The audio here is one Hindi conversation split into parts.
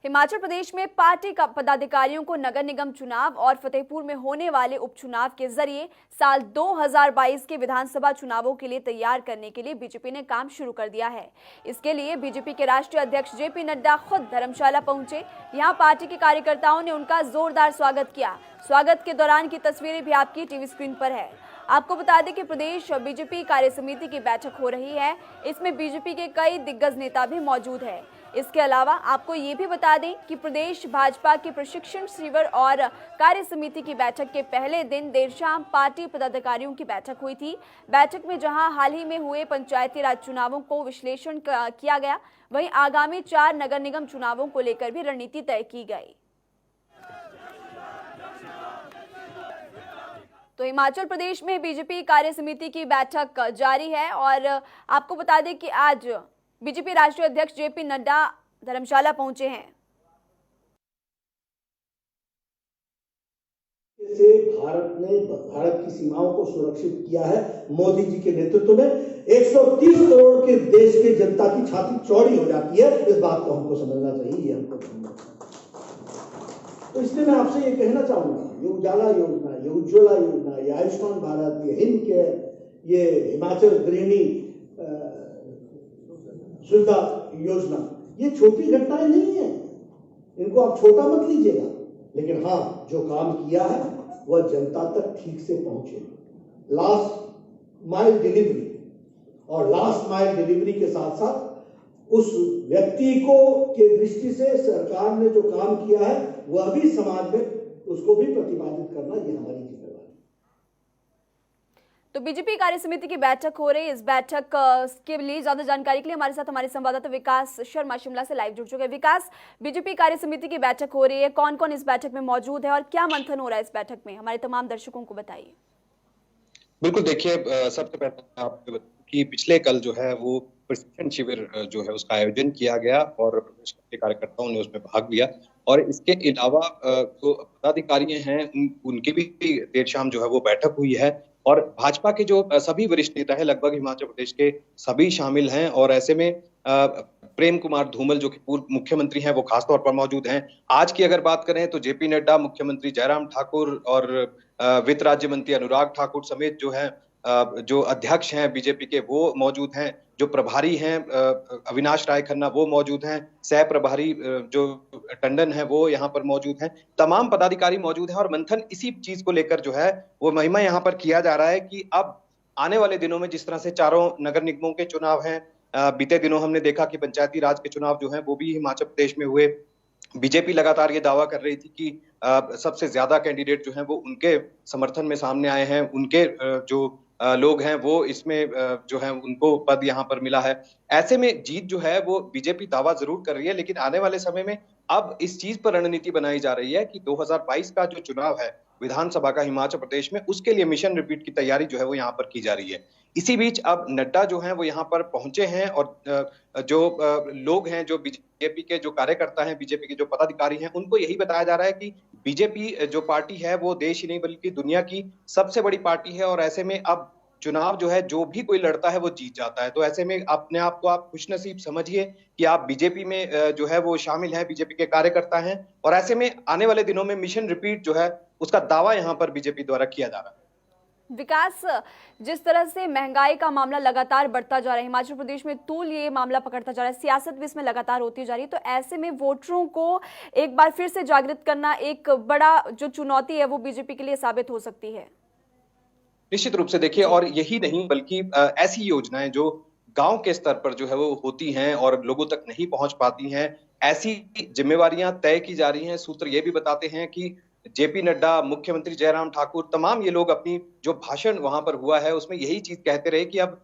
हिमाचल प्रदेश में पार्टी का पदाधिकारियों को नगर निगम चुनाव और फतेहपुर में होने वाले उपचुनाव के जरिए साल 2022 के विधानसभा चुनावों के लिए तैयार करने के लिए बीजेपी ने काम शुरू कर दिया है। इसके लिए बीजेपी के राष्ट्रीय अध्यक्ष जेपी नड्डा खुद धर्मशाला पहुंचे। यहां पार्टी के कार्यकर्ताओं ने उनका जोरदार स्वागत किया। स्वागत के दौरान की तस्वीरें भी आपकी टीवी स्क्रीन पर है। आपको बता दें कि प्रदेश बीजेपी कार्य समिति की बैठक हो रही है। इसमें बीजेपी के कई दिग्गज नेता भी मौजूद हैं। इसके अलावा आपको ये भी बता दें कि प्रदेश भाजपा के प्रशिक्षण शिविर और कार्य समिति की बैठक के पहले दिन देर शाम पार्टी पदाधिकारियों की बैठक हुई थी। बैठक में जहां हाल ही में हुए पंचायती राज चुनावों को विश्लेषण किया गया, वहीं आगामी 4 नगर निगम चुनावों को लेकर भी रणनीति तय की गई। तो हिमाचल प्रदेश में बीजेपी कार्य समिति की बैठक जारी है और आपको बता दें कि आज बीजेपी राष्ट्रीय अध्यक्ष जेपी नड्डा धर्मशाला पहुंचे हैं। से भारत की सीमाओं को सुरक्षित किया है मोदी जी के नेतृत्व में। 130 करोड़ के देश के जनता की छाती चौड़ी हो जाती है, इस बात को हमको समझना चाहिए, ये हमको समझना चाहिए। तो इसलिए मैं आपसे ये कहना चाहूंगा, ये उजाला योजना, ये उज्ज्वला योजना, ये आयुष्मान भारत, ये हिंद केयर, ये हिमाचल गृहिणी सुविधा योजना, ये छोटी घटनाएं नहीं है, इनको आप छोटा मत लीजिएगा, लेकिन हाँ, जो काम किया है वह जनता तक ठीक से पहुंचे। लास्ट माइल डिलीवरी, और लास्ट माइल डिलीवरी के साथ साथ उस व्यक्ति को के दृष्टि से सरकार ने जो काम किया है वह भी समाज में उसको भी प्रतिपादित करना, ये हमारी जिम्मेदारी है। तो बीजेपी कार्य समिति की बैठक हो रही है। इस बैठक के लिए ज्यादा जानकारी के लिए हमारे साथ हमारे संवाददाता विकास शर्मा शिमला से लाइव जुड़ चुके हैं। विकास, बीजेपी कार्य समिति की बैठक हो रही है, कौन कौन इस बैठक में मौजूद है और क्या मंथन हो रहा है इस बैठक में, हमारे तमाम दर्शकों को बताइए। बिल्कुल, देखिए, सबसे पहले आपको कि पिछले कल जो है वो प्रशिक्षण शिविर जो है उसका आयोजन किया गया और प्रदेश के कार्यकर्ताओं ने उसमें भाग लिया। और इसके अलावा जो पदाधिकारी हैं उनकी भी देर शाम जो है वो बैठक हुई है और भाजपा के जो सभी वरिष्ठ नेता हैं, लगभग हिमाचल प्रदेश के सभी शामिल हैं। और ऐसे में प्रेम कुमार धूमल जो कि पूर्व मुख्यमंत्री हैं वो खासतौर पर मौजूद हैं। आज की अगर बात करें तो जेपी नड्डा, मुख्यमंत्री जयराम ठाकुर और वित्त राज्य मंत्री अनुराग ठाकुर समेत जो है जो अध्यक्ष हैं बीजेपी के वो मौजूद हैं। जो प्रभारी हैं अविनाश राय खन्ना वो मौजूद हैं। सह प्रभारी जो टंडन है वो यहाँ पर मौजूद हैं। तमाम पदाधिकारी मौजूद हैं और मंथन इसी चीज को लेकर जो है वो महिमा यहाँ पर किया जा रहा है कि अब आने वाले दिनों में जिस तरह से चारों नगर निगमों के चुनाव हैं, बीते दिनों हमने देखा कि पंचायती राज के चुनाव जो है वो भी हिमाचल प्रदेश में हुए। बीजेपी लगातार ये दावा कर रही थी कि सबसे ज्यादा कैंडिडेट जो हैं वो उनके समर्थन में सामने आए हैं, उनके जो लोग हैं वो इसमें जो है उनको पद यहाँ पर मिला है। ऐसे में जीत जो है वो बीजेपी दावा जरूर कर रही है, लेकिन आने वाले समय में अब इस चीज पर रणनीति बनाई जा रही है कि 2022 का जो चुनाव है विधानसभा का हिमाचल प्रदेश में, उसके लिए मिशन रिपीट की तैयारी जो है वो यहाँ पर की जा रही है। इसी बीच अब नड्डा जो है वो यहाँ पर पहुंचे हैं और जो लोग हैं, जो बीजेपी के जो कार्यकर्ता हैं, बीजेपी के जो पदाधिकारी हैं, उनको यही बताया जा रहा है कि बीजेपी जो पार्टी है वो देश ही नहीं बल्कि दुनिया की सबसे बड़ी पार्टी है और ऐसे में अब चुनाव जो है जो भी कोई लड़ता है वो जीत जाता है। तो ऐसे में अपने आप को आप खुशनसीब समझिए कि आप बीजेपी में जो है वो शामिल हैं, बीजेपी के कार्यकर्ता हैं और ऐसे में आने वाले दिनों में मिशन रिपीट जो है उसका दावा यहाँ पर बीजेपी द्वारा किया जा रहा है। विकास, जिस तरह से महंगाई का मामला लगातार बढ़ता जा रहा है, हिमाचल प्रदेश में तूल ये मामला पकड़ता जा रहा है, सियासत भी इसमें लगातार होती जा रही है, तो ऐसे में वोटरों को एक बार फिर से जागृत करना एक बड़ा जो चुनौती है वो बीजेपी के लिए साबित हो सकती है। निश्चित रूप से देखिए, और यही नहीं बल्कि ऐसी योजनाएं जो गांव के स्तर पर जो है वो होती हैं और लोगों तक नहीं पहुंच पाती हैं, ऐसी जिम्मेवारियां तय की जा रही हैं। सूत्र ये भी बताते हैं कि जेपी नड्डा, मुख्यमंत्री जयराम ठाकुर, तमाम ये लोग अपनी जो भाषण वहां पर हुआ है उसमें यही चीज कहते रहे कि अब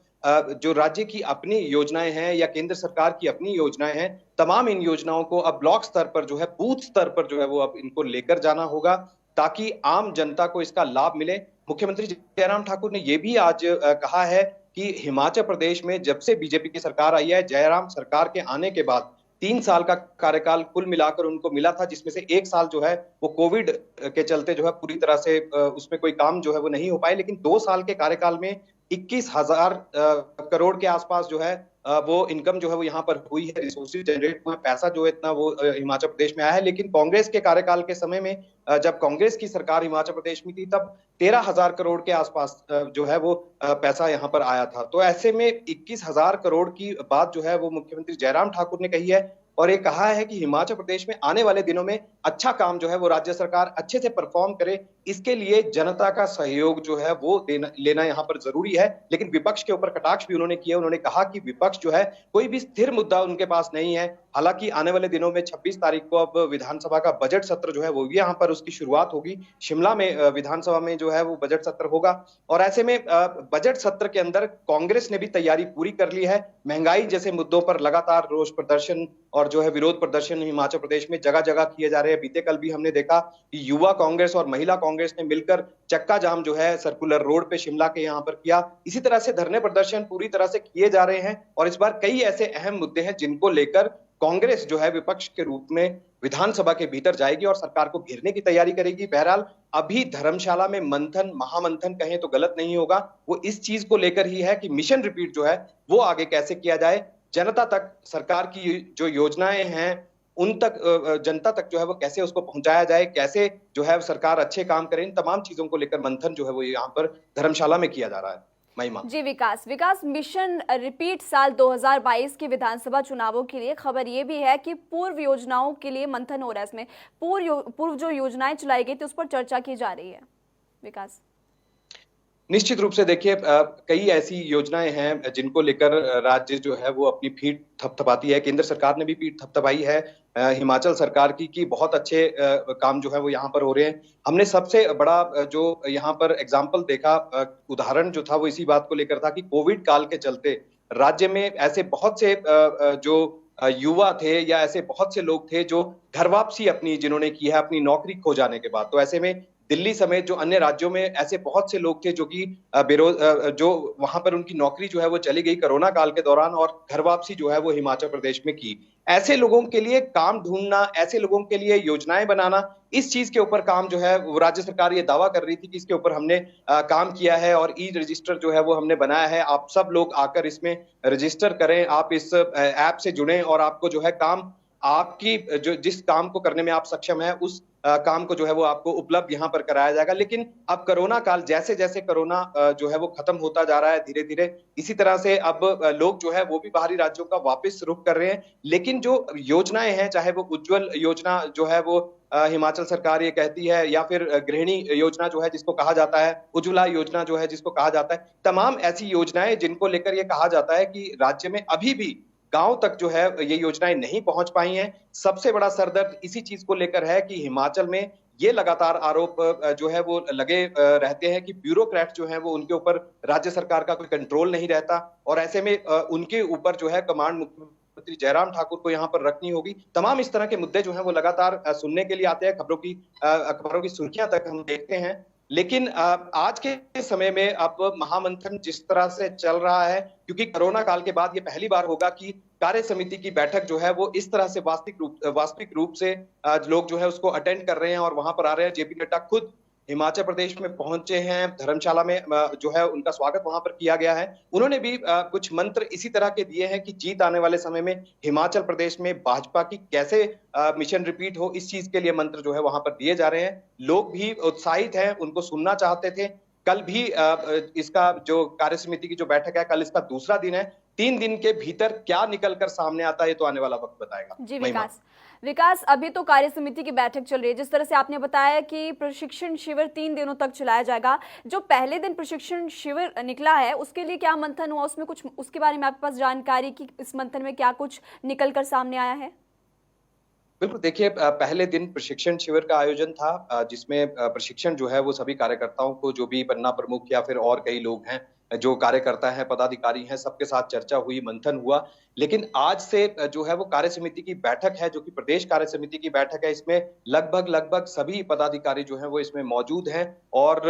जो राज्य की अपनी योजनाएं हैं या केंद्र सरकार की अपनी योजनाएं हैं, तमाम इन योजनाओं को अब ब्लॉक स्तर पर जो है, बूथ स्तर पर जो है वो अब इनको लेकर जाना होगा ताकि आम जनता को इसका लाभ मिले। मुख्यमंत्री जयराम ठाकुर ने यह भी आज कहा है कि हिमाचल प्रदेश में जब से बीजेपी की सरकार आई है, जयराम सरकार के आने के बाद 3 साल का कार्यकाल कुल मिलाकर उनको मिला था, जिसमें से 1 साल जो है वो कोविड के चलते जो है पूरी तरह से उसमें कोई काम जो है वो नहीं हो पाए, लेकिन 2 साल के कार्यकाल में 21,000 करोड़ के आसपास जो है वो इनकम जो है वो यहाँ पर हुई है, रिसोर्सेज जनरेट हुआ है, पैसा जो है इतना वो हिमाचल प्रदेश में आया है। लेकिन कांग्रेस के कार्यकाल के समय में जब कांग्रेस की सरकार हिमाचल प्रदेश में थी तब 13,000 करोड़ के आसपास जो है वो पैसा यहाँ पर आया था। तो ऐसे में 21,000 करोड़ की बात जो है वो मुख्यमंत्री जयराम ठाकुर ने कही है और ये कहा है कि हिमाचल प्रदेश में आने वाले दिनों में अच्छा काम जो है वो राज्य सरकार अच्छे से परफॉर्म करे, इसके लिए जनता का सहयोग जो है वो लेना यहाँ पर जरूरी है। लेकिन विपक्ष के ऊपर कटाक्ष भी उन्होंने किया। उन्होंने कहा कि विपक्ष जो है कोई भी स्थिर मुद्दा उनके पास नहीं है। हालांकि आने वाले दिनों में 26 तारीख को अब विधानसभा का बजट सत्र जो है वो यहाँ पर उसकी शुरुआत होगी। शिमला में विधानसभा में जो है वो बजट सत्र होगा और ऐसे में बजट सत्र के अंदर कांग्रेस ने भी तैयारी पूरी कर ली है। महंगाई जैसे मुद्दों पर लगातार रोष प्रदर्शन और जो है विरोध प्रदर्शन हिमाचल प्रदेश में जगह जगह किए जा रहे हैं। बीते कल भी हमने देखा कि युवा कांग्रेस और महिला कांग्रेस ने मिलकर चक्का जाम जो है सर्कुलर रोड पे शिमला के यहाँ पर किया। इसी तरह से धरने प्रदर्शन पूरी तरह से किए जा रहे हैं और इस बार कई ऐसे अहम मुद्दे हैं जिनको लेकर कांग्रेस जो है विपक्ष के रूप में विधानसभा के भीतर जाएगी और सरकार को घेरने की तैयारी करेगी। बहरहाल अभी धर्मशाला में मंथन, महामंथन कहें तो गलत नहीं होगा, वो इस चीज को लेकर ही है कि मिशन रिपीट जो है वो आगे कैसे किया जाए, जनता तक सरकार की जो योजनाएं हैं उन तक जनता तक जो है वो कैसे उसको पहुंचाया जाए, कैसे जो है सरकार अच्छे काम करे, इन तमाम चीजों को लेकर मंथन जो है वो यहाँ पर धर्मशाला में किया जा रहा है। महिमा जी विकास मिशन रिपीट साल 2022 के विधानसभा चुनावों के लिए खबर ये भी है कि पूर्व योजनाओं के लिए मंथन हो रहा है। इसमें पूर्व जो योजनाएं चलाई गई थी उस पर चर्चा की जा रही है। विकास निश्चित रूप से देखिए कई ऐसी योजनाएं हैं जिनको लेकर राज्य जो है वो अपनी पीठ थपथपाती है। केंद्र सरकार ने भी पीठ थपथपाई है हिमाचल सरकार की कि बहुत अच्छे काम जो है वो यहाँ पर हो रहे हैं। हमने सबसे बड़ा जो यहाँ पर एग्जाम्पल देखा, उदाहरण जो था वो इसी बात को लेकर था कि कोविड काल के चलते राज्य में ऐसे बहुत से जो युवा थे या ऐसे बहुत से लोग थे जो घर वापसी अपनी जिन्होंने की है अपनी नौकरी खो जाने के बाद। तो ऐसे में दिल्ली समेत जो अन्य राज्यों में ऐसे बहुत से लोग थे जो कि जो वहां पर उनकी नौकरी जो है वो चली गई कोरोना काल के दौरान और घर वापसी जो है वो हिमाचल प्रदेश में की। ऐसे लोगों के लिए काम ढूंढना, ऐसे लोगों के लिए योजनाएं बनाना, इस चीज के ऊपर काम जो है वो राज्य सरकार ये दावा कर रही थी कि इसके ऊपर हमने काम किया है और ई रजिस्टर जो है वो हमने बनाया है। आप सब लोग आकर इसमें रजिस्टर करें, आप इस ऐप से जुड़ें और आपको जो है काम आपकी जो जिस काम को करने में आप सक्षम है उस काम को जो है वो आपको उपलब्ध यहाँ पर कराया जाएगा। लेकिन अब कोरोना काल जैसे जैसे कोरोना जो है वो खत्म होता जा रहा है धीरे धीरे, इसी तरह से अब लोग जो है वो भी बाहरी राज्यों का वापस रुख कर रहे हैं। लेकिन जो योजनाएं हैं, चाहे वो उज्जवल योजना जो है वो हिमाचल सरकार ये कहती है या फिर गृहिणी योजना जो है जिसको कहा जाता है, उज्ज्वला योजना जो है जिसको कहा जाता है, तमाम ऐसी योजनाएं जिनको लेकर ये कहा जाता है कि राज्य में अभी भी गांव तक जो है ये योजनाएं नहीं पहुंच पाई हैं। सबसे बड़ा सरदर्द इसी चीज को लेकर है कि हिमाचल में ये लगातार आरोप जो है वो लगे रहते हैं कि ब्यूरोक्रेट जो है वो उनके ऊपर राज्य सरकार का कोई कंट्रोल नहीं रहता और ऐसे में उनके ऊपर जो है कमांड मुख्यमंत्री जयराम ठाकुर को यहाँ पर रखनी होगी। तमाम इस तरह के मुद्दे जो हैं वो लगातार सुनने के लिए आते हैं, अखबारों की सुर्खियां तक हम देखते हैं। लेकिन आज के समय में अब महामंथन जिस तरह से चल रहा है, क्योंकि कोरोना काल के बाद ये पहली बार होगा कि कार्य समिति की बैठक जो है वो इस तरह से वास्तविक रूप से लोग जो है उसको अटेंड कर रहे हैं और वहां पर आ रहे हैं। जेपी नड्डा खुद हिमाचल प्रदेश में पहुंचे हैं, धर्मशाला में जो है उनका स्वागत वहां पर किया गया है। उन्होंने भी कुछ मंत्र इसी तरह के दिए हैं कि जीत आने वाले समय में हिमाचल प्रदेश में भाजपा की कैसे मिशन रिपीट हो, इस चीज के लिए मंत्र जो है वहां पर दिए जा रहे हैं। लोग भी उत्साहित हैं, उनको सुनना चाहते थे। कल भी इसका जो कार्य समिति की जो बैठक है, कल इसका दूसरा दिन है। 3 दिन के भीतर क्या निकल कर सामने आता है तो आने वाला वक्त बताएगा। जी विकास अभी तो कार्य समिति की बैठक चल रही है। जिस तरह से आपने बताया कि प्रशिक्षण शिविर 3 दिनों तक चलाया जाएगा, जो पहले दिन प्रशिक्षण शिविर निकला है उसके लिए क्या मंथन हुआ, उसमें कुछ उसके बारे में आपके पास जानकारी कि इस मंथन में क्या कुछ निकल कर सामने आया है? बिल्कुल, देखिए पहले दिन प्रशिक्षण शिविर का आयोजन था जिसमें प्रशिक्षण जो है वो सभी कार्यकर्ताओं को, जो भी पन्ना प्रमुख या फिर और कई लोग हैं जो कार्यकर्ता हैं, पदाधिकारी हैं, सबके साथ चर्चा हुई, मंथन हुआ। लेकिन आज से जो है वो कार्य समिति की बैठक है, जो कि प्रदेश कार्य समिति की बैठक है। इसमें लगभग सभी पदाधिकारी जो हैं वो इसमें मौजूद हैं और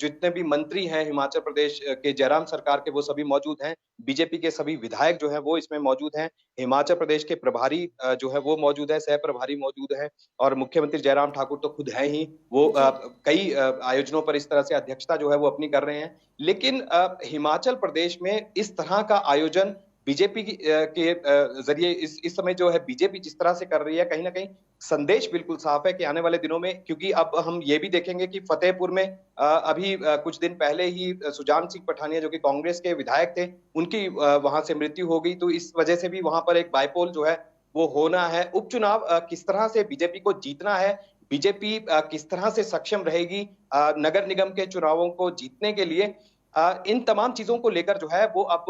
जितने भी मंत्री हैं हिमाचल प्रदेश के जयराम सरकार के वो सभी मौजूद हैं। बीजेपी के सभी विधायक जो हैं वो इसमें मौजूद हैं। हिमाचल प्रदेश के प्रभारी जो है वो मौजूद है, सह प्रभारी मौजूद है और मुख्यमंत्री जयराम ठाकुर तो खुद है ही, वो कई आयोजनों पर इस तरह से अध्यक्षता जो है वो अपनी कर रहे हैं। लेकिन हिमाचल प्रदेश में इस तरह का आयोजन बीजेपी के जरिए इस समय जो है बीजेपी जिस तरह से कर रही है, कहीं ना कहीं संदेश बिल्कुल साफ है कि आने वाले दिनों में, क्योंकि अब हम ये भी देखेंगे कि फतेहपुर में अभी कुछ दिन पहले ही सुजान सिंह पठानिया जो कि कांग्रेस के विधायक थे, उनकी वहां से मृत्यु हो गई। तो इस वजह से भी वहां पर एक बाइपोल जो है वो होना है। उपचुनाव किस तरह से बीजेपी को जीतना है, बीजेपी किस तरह से सक्षम रहेगी नगर निगम के चुनावों को जीतने के लिए, इन तमाम चीजों को लेकर जो है वो अब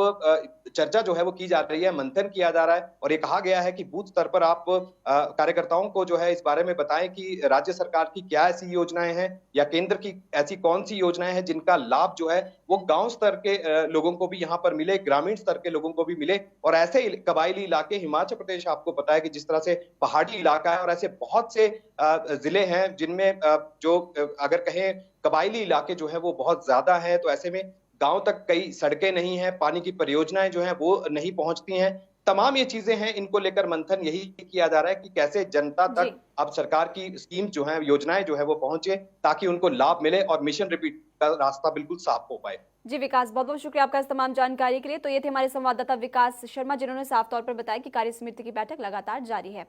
चर्चा जो है वो की जा रही है, मंथन किया जा रहा है। और ये कहा गया है कि बूथ स्तर पर आप कार्यकर्ताओं को जो है इस बारे में बताएं कि राज्य सरकार की क्या ऐसी योजनाएं हैं या केंद्र की ऐसी कौन सी योजनाएं हैं जिनका लाभ जो है वो गांव स्तर के लोगों को भी यहाँ पर मिले, ग्रामीण स्तर के लोगों को भी मिले। और ऐसे कबायली इलाके, हिमाचल प्रदेश आपको पता है कि जिस तरह से पहाड़ी इलाका है और ऐसे बहुत से जिले हैं जिनमें जो अगर कहें कबायली इलाके जो है वो बहुत ज्यादा है, तो ऐसे में गांव तक कई सड़कें नहीं है, पानी की परियोजनाएं जो है वो नहीं पहुंचती हैं। तमाम ये चीजें हैं, इनको लेकर मंथन यही किया जा रहा है कि कैसे जनता तक अब सरकार की स्कीम जो है, योजनाएं जो है वो पहुंचे ताकि उनको लाभ मिले और मिशन रिपीट का रास्ता बिल्कुल साफ हो पाए। जी विकास, बहुत बहुत शुक्रिया आपका इस तमाम जानकारी के लिए। तो ये थे हमारे संवाददाता विकास शर्मा, जिन्होंने साफ तौर पर बताया कि कार्य समिति की बैठक लगातार जारी है।